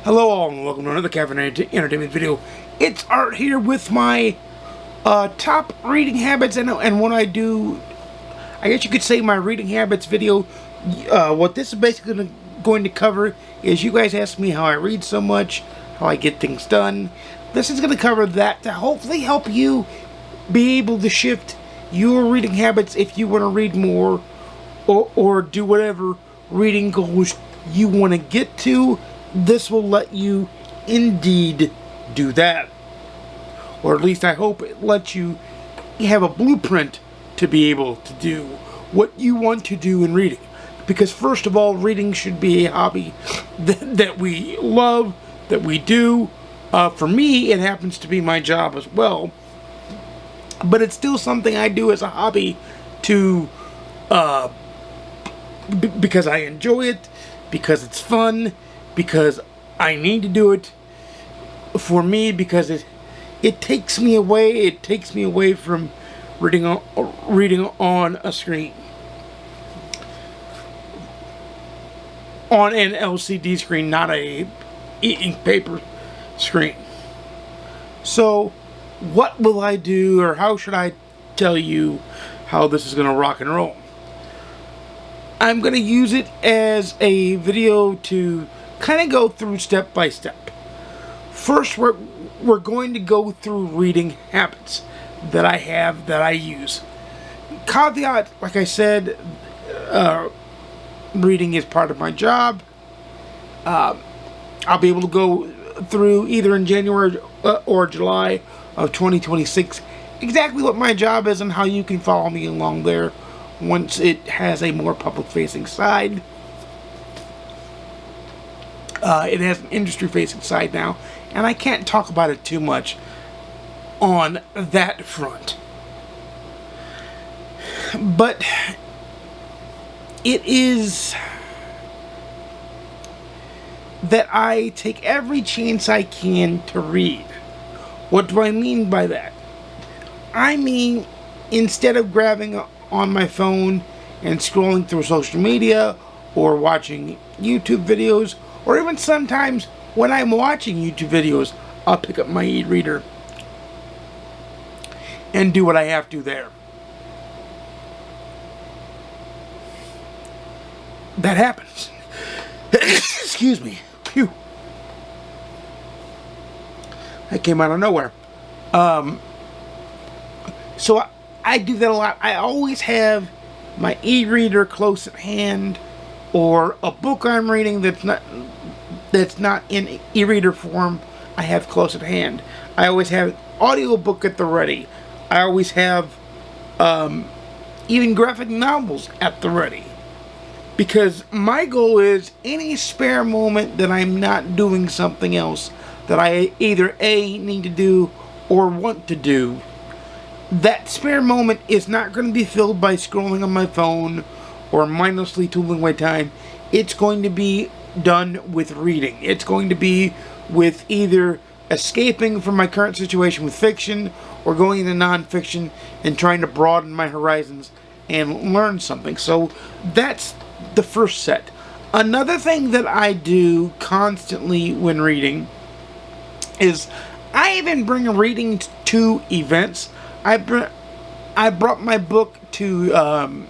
Hello all and welcome to another Caffeinated Entertainment video. It's Art here with my top reading habits and what I do. I guess you could say my reading habits video. What this is basically going to cover is you guys ask me how I read so much, how I get things done. This is going to cover that to hopefully help you be able to shift your reading habits if you want to read more or do whatever reading goals you want to get to. This will let you indeed do that. Or at least I hope it lets you have a blueprint to be able to do what you want to do in reading. Because first of all, reading should be a hobby that we love, that we do. For me, it happens to be my job as well. But it's still something I do as a hobby to, because I enjoy it, because it's fun, because I need to do it for me, because it takes me away. It takes me away from reading on a screen, on an LCD screen, not a ink paper screen. So, what will I do, or how should I tell you how this is going to rock and roll? I'm going to use it as a video to kind of go through step by step. First, we're going to go through reading habits that I have, that I use. Caveat, like I said, reading is part of my job. I'll be able to go through either in January or July of 2026 exactly what my job is and how you can follow me along there once it has a more public-facing side. It has an industry-facing side now, and I can't talk about it too much on that front. But it is that I take every chance I can to read. What do I mean by that? I mean, instead of grabbing on my phone and scrolling through social media or watching YouTube videos, or even sometimes when I'm watching YouTube videos, I'll pick up my e-reader and do what I have to there. That happens. Excuse me. Phew. That came out of nowhere. So I do that a lot. I always have my e-reader close at hand, or a book I'm reading that's not in e-reader form, I have close at hand. I always have audiobook at the ready. I always have even graphic novels at the ready. Because my goal is any spare moment that I'm not doing something else that I either A, need to do or want to do, that spare moment is not going to be filled by scrolling on my phone or mindlessly tooling my time. It's going to be done with reading. It's going to be with either escaping from my current situation with fiction or going into nonfiction and trying to broaden my horizons and learn something. So that's the first set. Another thing that I do constantly when reading is I even bring reading to events. I brought my book to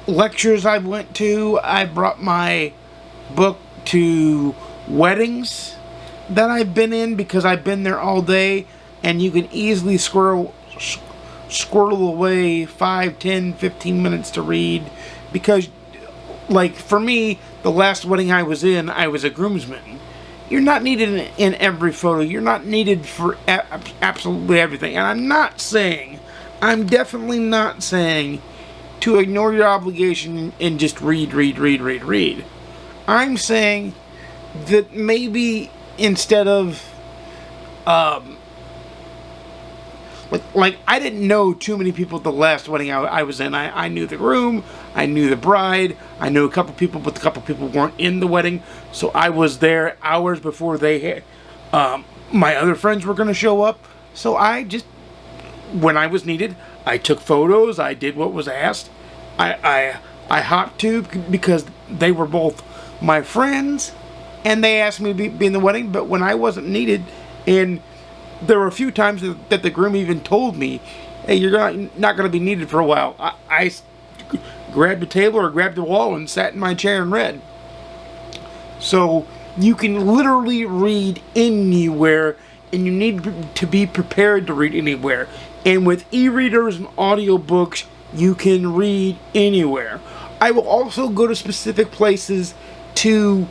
lectures I went to. I brought my book to weddings that I've been in because I've been there all day, and you can easily squirrel away 5, 10, 15 minutes to read. Because, like, for me, the last wedding I was in, I was a groomsman. You're not needed in every photo. You're not needed for absolutely everything. And I'm definitely not saying to ignore your obligation and just read. I'm saying that maybe instead of, like I didn't know too many people at the last wedding I was in. I knew the groom, I knew the bride, I knew a couple people, but a couple people weren't in the wedding. So I was there hours before my other friends were going to show up. So I just, when I was needed, I took photos, I did what was asked. I hot tubed because they were both my friends and they asked me to be in the wedding, but when I wasn't needed, and there were a few times that the groom even told me, hey, you're not going to be needed for a while. I grabbed a table or grabbed the wall and sat in my chair and read. So you can literally read anywhere, and you need to be prepared to read anywhere. And with e-readers and audiobooks, you can read anywhere. I will also go to specific places to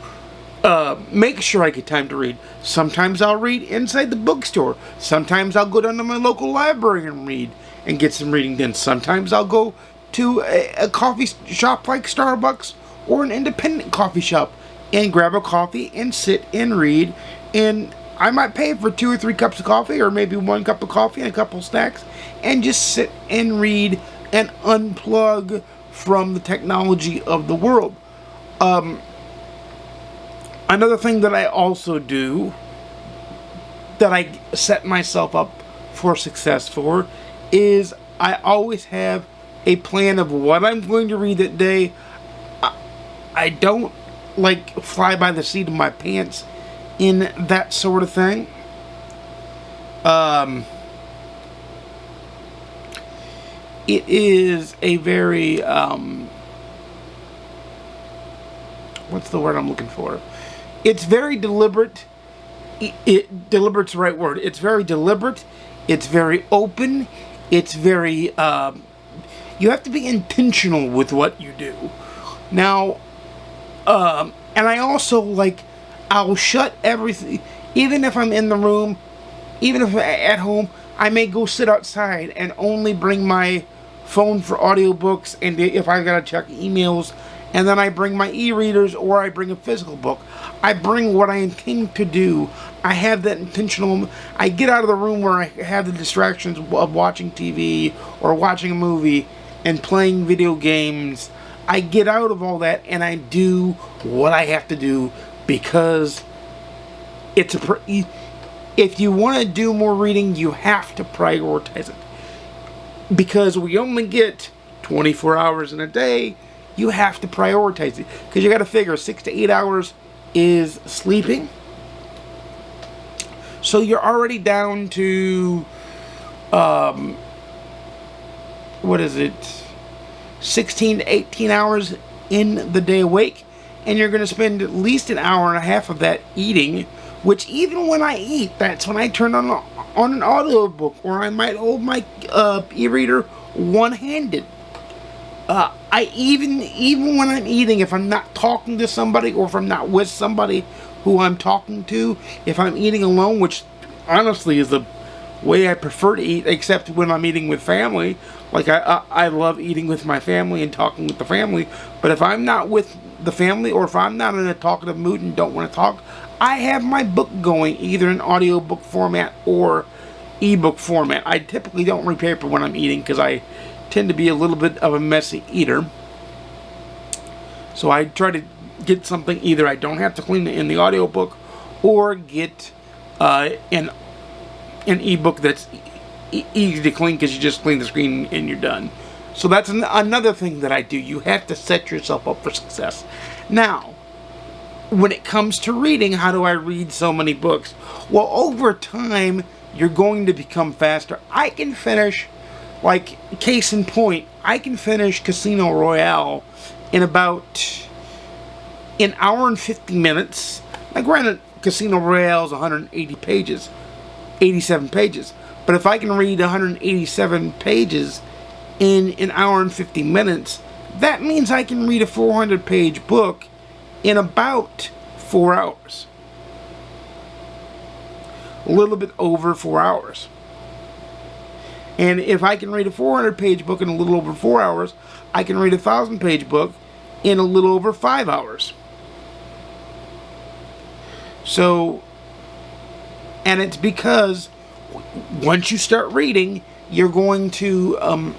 make sure I get time to read. Sometimes I'll read inside the bookstore. Sometimes I'll go down to my local library and read and get some reading done. Sometimes I'll go to a coffee shop like Starbucks or an independent coffee shop and grab a coffee and sit and read. And I might pay for 2 or 3 cups of coffee, or maybe 1 cup of coffee and a couple snacks, and just sit and read and unplug from the technology of the world. Another thing that I also do, that I set myself up for success for, is I always have a plan of what I'm going to read that day. I don't like fly by the seat of my pants in that sort of thing. It is a very, what's the word I'm looking for? It's very deliberate. Deliberate's the right word. It's very deliberate. It's very open. It's very, you have to be intentional with what you do. Now, and I also, like, I'll shut everything, even if I'm in the room, even if I'm at home, I may go sit outside and only bring my phone for audiobooks, and if I've got to check emails, and then I bring my e-readers, or I bring a physical book. I bring what I intend to do. I have that intentional, I get out of the room where I have the distractions of watching TV, or watching a movie, and playing video games. I get out of all that, and I do what I have to do, because it's if you want to do more reading, you have to prioritize it. Because we only get 24 hours in a day, you have to prioritize it. Because you got to figure 6 to 8 hours is sleeping. So you're already down to, 16 to 18 hours in the day awake. And you're going to spend at least an hour and a half of that eating, which even when I eat, that's when I turn on an audiobook, or I might hold my e-reader one-handed. I even when I'm eating, if I'm not talking to somebody, or if I'm not with somebody who I'm talking to, if I'm eating alone, which honestly is the way I prefer to eat, except when I'm eating with family. Like, I love eating with my family and talking with the family, but if I'm not with the family, or if I'm not in a talkative mood and don't want to talk, I have my book going, either in audiobook format or ebook format. I typically don't read paper when I'm eating, because I tend to be a little bit of a messy eater. So I try to get something, either I don't have to clean it in the audiobook, or get an ebook that's easy to clean, because you just clean the screen and you're done. So that's another thing that I do. You have to set yourself up for success. Now, when it comes to reading, how do I read so many books? Well, over time, you're going to become faster. I can finish, like, case in point, I can finish Casino Royale in about an hour and 50 minutes. Now, granted, Casino Royale is 180 pages, 87 pages. But if I can read 187 pages in an hour and 50 minutes, that means I can read a 400-page book in about 4 hours. A little bit over 4 hours. And if I can read a 400-page book in a little over 4 hours, I can read a 1,000-page book in a little over 5 hours. So, and it's because once you start reading, you're going to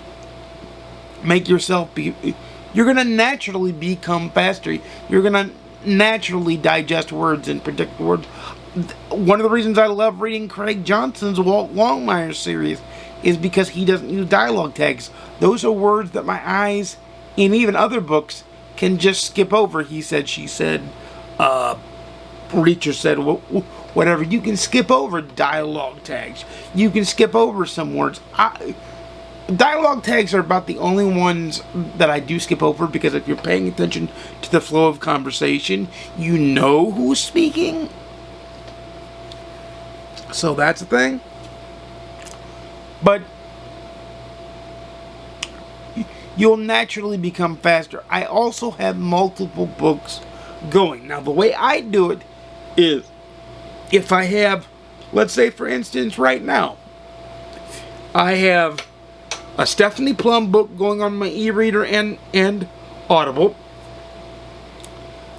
make yourself you're going to naturally become faster. You're going to naturally digest words and predict words. One of the reasons I love reading Craig Johnson's Walt Longmire series is because he doesn't use dialogue tags. Those are words that my eyes, in even other books, can just skip over. He said, she said, Reacher said, whatever. You can skip over dialogue tags. You can skip over some words. Dialogue tags are about the only ones that I do skip over, because if you're paying attention to the flow of conversation, you know who's speaking. So that's the thing. But you'll naturally become faster. I also have multiple books going. Now, the way I do it is, if I have, let's say for instance right now, I have a Stephanie Plum book going on my e-reader and Audible.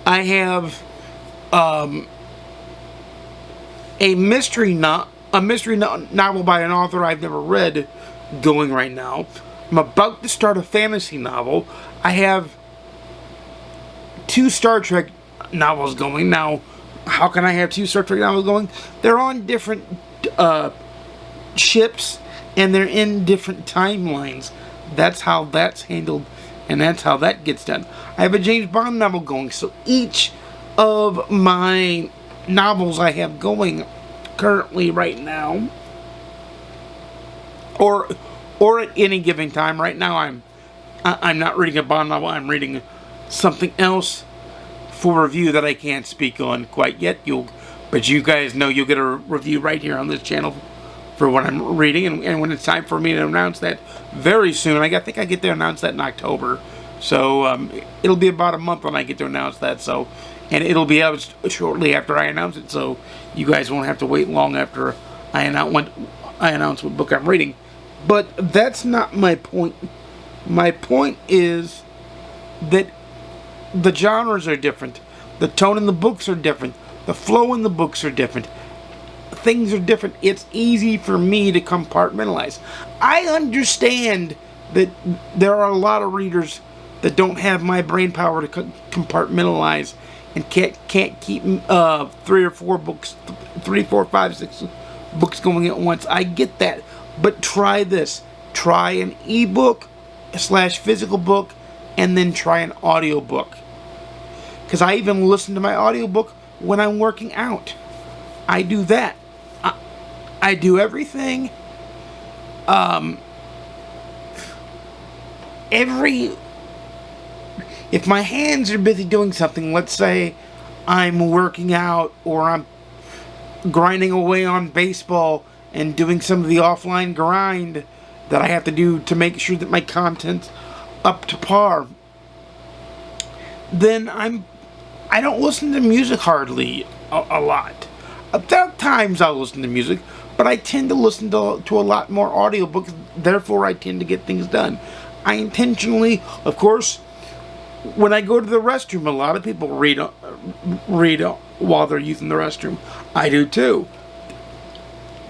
I have a mystery novel by an author I've never read going right now. I'm about to start a fantasy novel. I have 2 Star Trek novels going. Now, how can I have 2 Star Trek novels going? They're on different ships, and they're in different timelines. That's how that's handled, and that's how that gets done. I have a James Bond novel going, so each of my novels I have going currently right now, or at any given time. Right now, I'm not reading a Bond novel. I'm reading something else for review that I can't speak on quite yet. But you guys know you'll get a review right here on this channel for what I'm reading, and when it's time for me to announce that very soon. I think I get to announce that in October, so it'll be about a month when I get to announce that. So, and it'll be out shortly after I announce it, so you guys won't have to wait long after I announce what book I'm reading. But that's not my point. My point is that the genres are different, the tone in the books are different, the flow in the books are different. Things are different. It's easy for me to compartmentalize. I understand that there are a lot of readers that don't have my brain power to compartmentalize and can't keep 3 or 4 books, 3, 4, 5, 6 books going at once. I get that. But try this. Try an ebook / physical book, and then try an audiobook. Because I even listen to my audiobook when I'm working out. I do that. I do everything. If my hands are busy doing something, let's say I'm working out or I'm grinding away on baseball and doing some of the offline grind that I have to do to make sure that my content's up to par, then I don't listen to music hardly a lot. There are times I'll listen to music, but I tend to listen to a lot more audiobooks, therefore I tend to get things done. I intentionally, of course, when I go to the restroom, a lot of people read while they're using the restroom. I do too.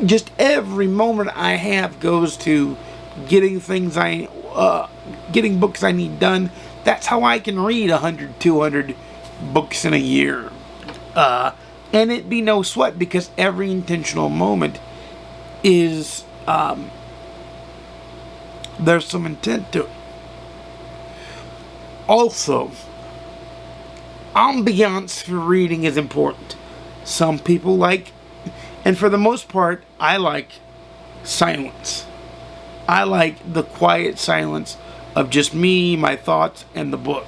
Just every moment I have goes to getting books I need done. That's how I can read 100, 200 books in a year. And it'd be no sweat, because every intentional moment is, there's some intent to it. Also, ambiance for reading is important. Some people like, and for the most part, I like silence. I like the quiet silence of just me, my thoughts, and the book.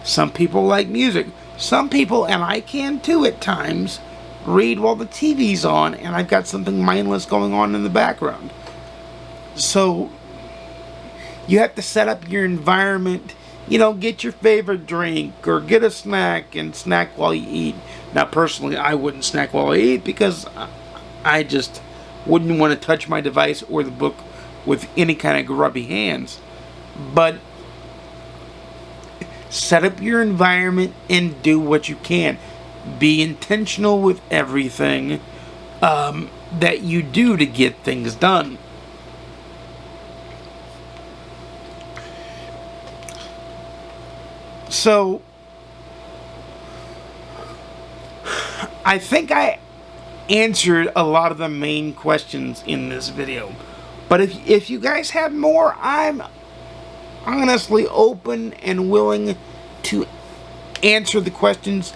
Some people like music. Some people, and I can too at times, read while the TV's on and I've got something mindless going on in the background. So you have to set up your environment. Get your favorite drink or get a snack and snack while you eat. Now, personally, I wouldn't snack while I eat, because I just wouldn't want to touch my device or the book with any kind of grubby hands. But set up your environment and do what you can. Be intentional with everything that you do to get things done. So, I think I answered a lot of the main questions in this video. But if you guys have more, I'm honestly open and willing to answer the questions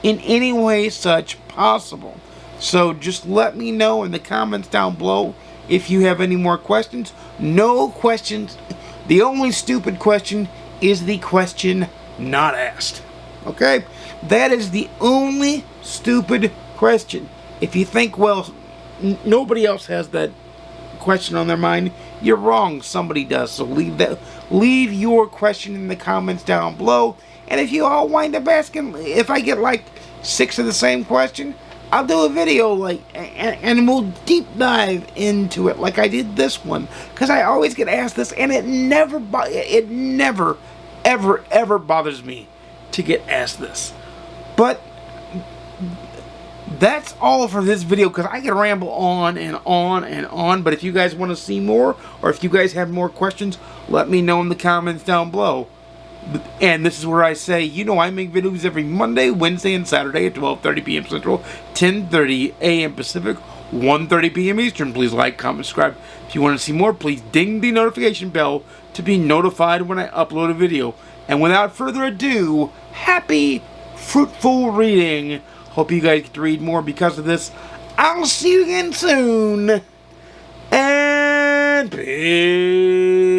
in any way such possible. So just let me know in the comments down below if you have any more questions. No questions. The only stupid question is the question not asked. Okay? That is the only stupid question. If you think, well, nobody else has that question on their mind, you're wrong. Somebody does. So leave your question in the comments down below. And if you all wind up asking, if I get like 6 of the same question, I'll do a video and we'll deep dive into it like I did this one, because I always get asked this, and it never ever bothers me to get asked this. But that's all for this video, because I can ramble on and on and on. But if you guys want to see more, or if you guys have more questions, let me know in the comments down below. And this is where I say, you know, I make videos every Monday, Wednesday, and Saturday at 12:30 p.m. Central, 10:30 a.m. Pacific, 1:30 p.m. Eastern. Please like, comment, subscribe. If you want to see more, please ding the notification bell to be notified when I upload a video. And without further ado, happy, fruitful reading. Hope you guys get to read more because of this. I'll see you again soon. And peace.